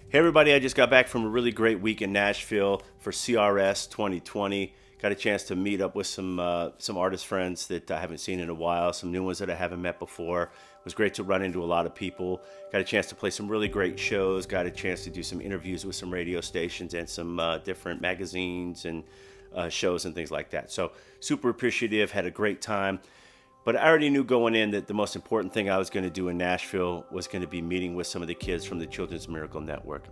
Hey everybody, I just got back from a really great week in Nashville for CRS 2020. Got a chance to meet up with some artist friends that I haven't seen in a while, some new ones that I haven't met before. It was great to run into a lot of people. Got a chance to play some really great shows. Got a chance to do some interviews with some radio stations and some different magazines and shows and things like that. So super appreciative, had a great time. But I already knew going in that the most important thing I was going to do in Nashville was going to be meeting with some of the kids from the Children's Miracle Network.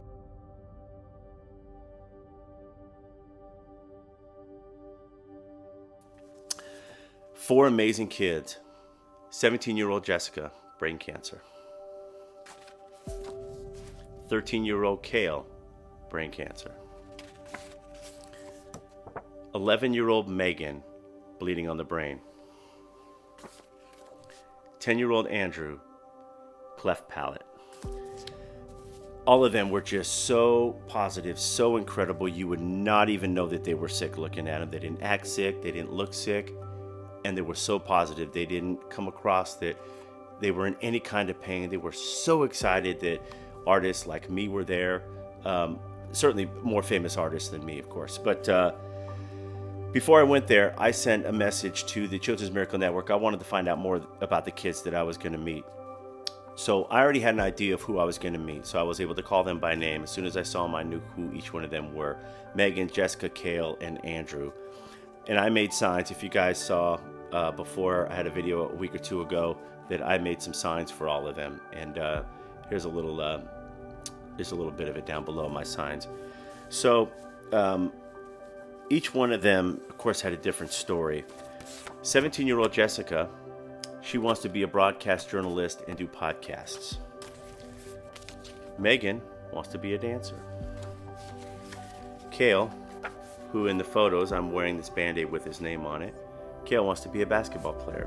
Four amazing kids. 17-year-old Jessica, brain cancer. 13-year-old Kale, brain cancer. 11-year-old Megan, bleeding on the brain. 10-year-old Andrew, cleft palate. All of them were just so positive, so incredible, you would not even know that they were sick looking at them. They didn't act sick, they didn't look sick, and they were so positive. They didn't come across that they were in any kind of pain. They were so excited that artists like me were there. Certainly more famous artists than me, of course. But before I went there, I sent a message to the Children's Miracle Network. I wanted to find out more about the kids that I was going to meet. So I already had an idea of who I was going to meet. So I was able to call them by name. As soon as I saw them, I knew who each one of them were. Megan, Jessica, Kale, and Andrew. And I made signs. If you guys saw before, I had a video a week or two ago that I made some signs for all of them. And here's a little bit of it down below, my signs. So each one of them, of course, had a different story. 17-year-old Jessica, she wants to be a broadcast journalist and do podcasts. Megan wants to be a dancer. Kale, who in the photos, I'm wearing this Band-Aid with his name on it. Kale wants to be a basketball player.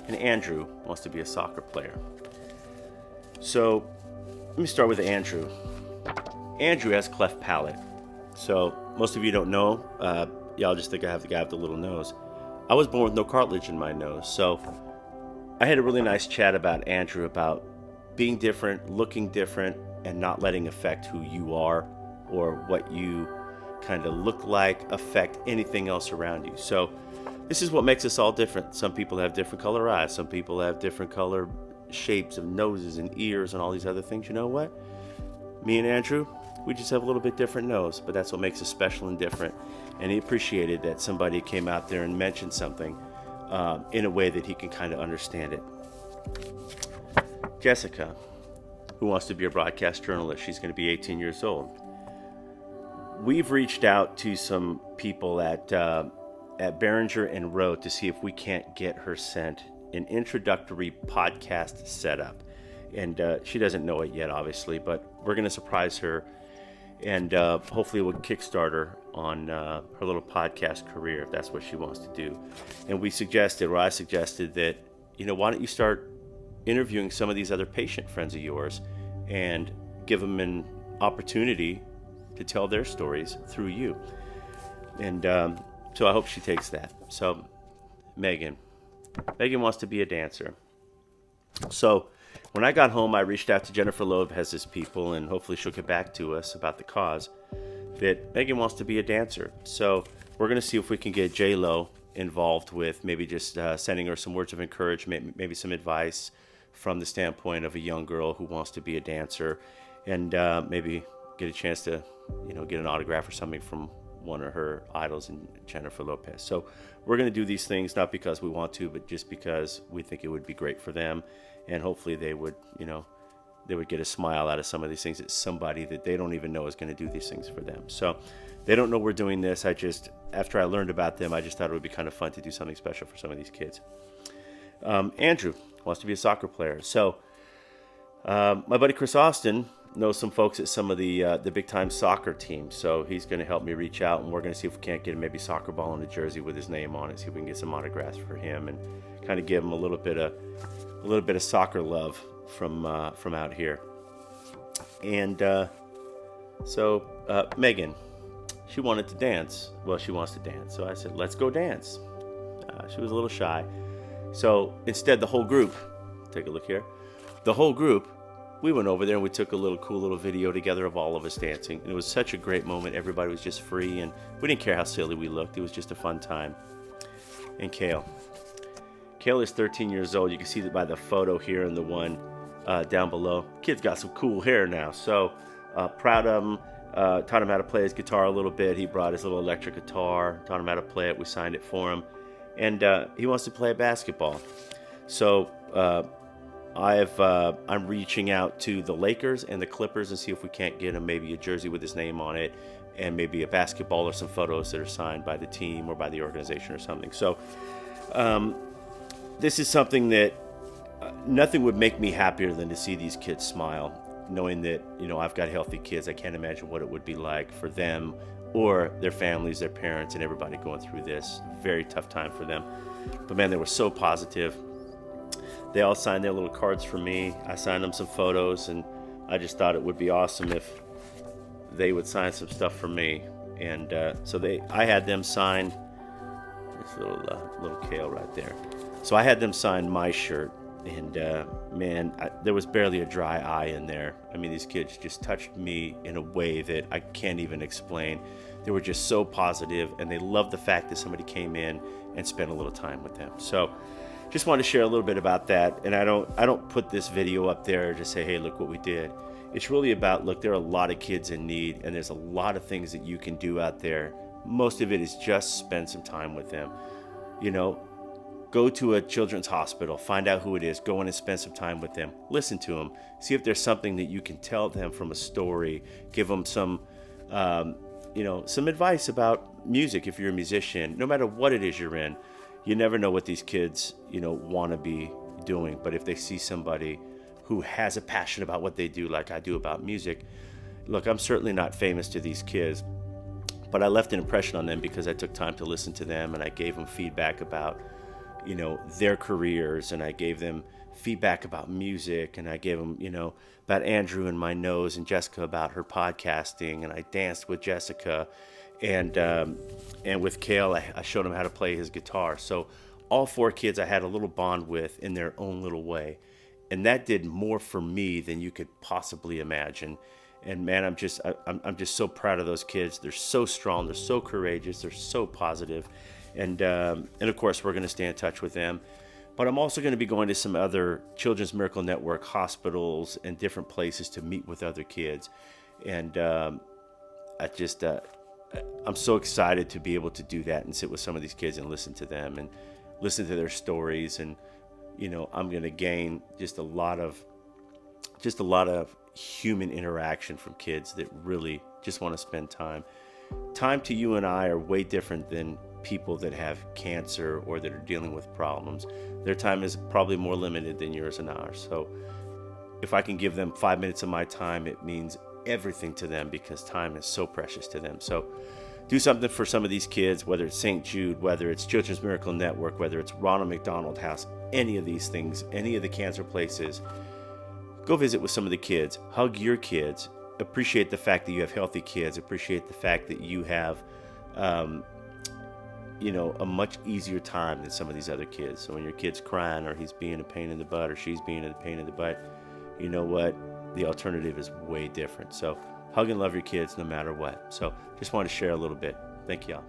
And Andrew wants to be a soccer player. So let me start with Andrew. Andrew has cleft palate. So most of you don't know, y'all just think I have the guy with the little nose. I was born with no cartilage in my nose. So I had a really nice chat about Andrew, about being different, looking different, and not letting affect who you are or what you kind of look like affect anything else around you. So this is what makes us all different. Some people have different color eyes. Some people have different color shapes of noses and ears and all these other things. You know what? Me and Andrew, we just have a little bit different nose, but that's what makes us special and different. And he appreciated that somebody came out there and mentioned something in a way that he can kind of understand it. Jessica, who wants to be a broadcast journalist, she's going to be 18 years old. We've reached out to some people at Behringer and Rowe to see if we can't get her sent an introductory podcast setup. And she doesn't know it yet, obviously, but we're going to surprise her, and hopefully we'll kickstart her on her little podcast career if that's what she wants to do. And I suggested that, why don't you start interviewing some of these other patient friends of yours and give them an opportunity to tell their stories through you. And so I hope she takes that. So Megan wants to be a dancer. So when I got home, I reached out to Jennifer Lopez's people, and hopefully she'll get back to us about the cause, that Megan wants to be a dancer. So we're going to see if we can get J-Lo involved with maybe just sending her some words of encouragement, maybe some advice from the standpoint of a young girl who wants to be a dancer, and maybe get a chance to, get an autograph or something from one of her idols, in Jennifer Lopez. So we're going to do these things not because we want to, but just because we think it would be great for them, and hopefully they would get a smile out of some of these things. It's somebody that they don't even know is going to do these things for them. So they don't know we're doing this. After I learned about them, I just thought it would be kind of fun to do something special for some of these kids. Andrew wants to be a soccer player. So my buddy Chris Austin knows some folks at some of the big time soccer teams, so he's going to help me reach out, and we're going to see if we can't get him maybe soccer ball in a jersey with his name on it. See if we can get some autographs for him and kind of give him a little bit of soccer love from out here. And so Megan, she wanted to dance. Well, she wants to dance, so I said, let's go dance. She was a little shy, so instead the whole group, take a look here, the whole group we went over there and we took a cool little video together of all of us dancing. And it was such a great moment. Everybody was just free, and we didn't care how silly we looked. It was just a fun time. And Kale is 13 years old. You can see that by the photo here and the one down below. Kid's got some cool hair now, so proud of him. Taught him how to play his guitar a little bit. He brought his little electric guitar, taught him how to play it. We signed it for him, and he wants to play basketball. So I'm reaching out to the Lakers and the Clippers and see if we can't get him maybe a jersey with his name on it, and maybe a basketball or some photos that are signed by the team or by the organization or something. So this is something that nothing would make me happier than to see these kids smile, knowing that, I've got healthy kids. I can't imagine what it would be like for them or their families, their parents, and everybody going through this very tough time for them. But man, they were so positive. They all signed their little cards for me. I signed them some photos, and I just thought it would be awesome if they would sign some stuff for me. And I had them sign this little Kale right there. So I had them sign my shirt, and there was barely a dry eye in there. I mean, these kids just touched me in a way that I can't even explain. They were just so positive, and they loved the fact that somebody came in and spent a little time with them. So just wanted to share a little bit about that. And I don't put this video up there to say, hey, look what we did. It's really about, look, there are a lot of kids in need, and there's a lot of things that you can do out there. Most of it is just spend some time with them. Go to a children's hospital, find out who it is, go in and spend some time with them, listen to them, see if there's something that you can tell them from a story, give them some advice about music if you're a musician. No matter what it is you're in, you never know what these kids, want to be doing. But if they see somebody who has a passion about what they do, like I do about music, look, I'm certainly not famous to these kids, but I left an impression on them because I took time to listen to them, and I gave them feedback about their careers, and I gave them feedback about music, and I gave them, about Andrew and my nose, and Jessica about her podcasting, and I danced with Jessica, and with Kale, I showed him how to play his guitar. So all 4 kids I had a little bond with in their own little way, and that did more for me than you could possibly imagine. And man, I'm just so proud of those kids. They're so strong, they're so courageous, they're so positive. And of course, we're going to stay in touch with them. But I'm also going to be going to some other Children's Miracle Network hospitals and different places to meet with other kids. And I'm so excited to be able to do that and sit with some of these kids and listen to them and listen to their stories. And, I'm going to gain just a lot of human interaction from kids that really just want to spend time. Time to you and I are way different than people that have cancer or that are dealing with problems. Their time is probably more limited than yours and ours. So if I can give them 5 minutes of my time, it means everything to them, because time is so precious to them. So do something for some of these kids, whether it's St. Jude, whether it's Children's Miracle Network, whether it's Ronald McDonald House, any of these things, any of the cancer places. Go visit with some of the kids, hug your kids, appreciate the fact that you have healthy kids, appreciate the fact that you have a much easier time than some of these other kids. So when your kid's crying, or he's being a pain in the butt, or she's being a pain in the butt, you know what? The alternative is way different. So hug and love your kids no matter what. So just wanted to share a little bit. Thank y'all.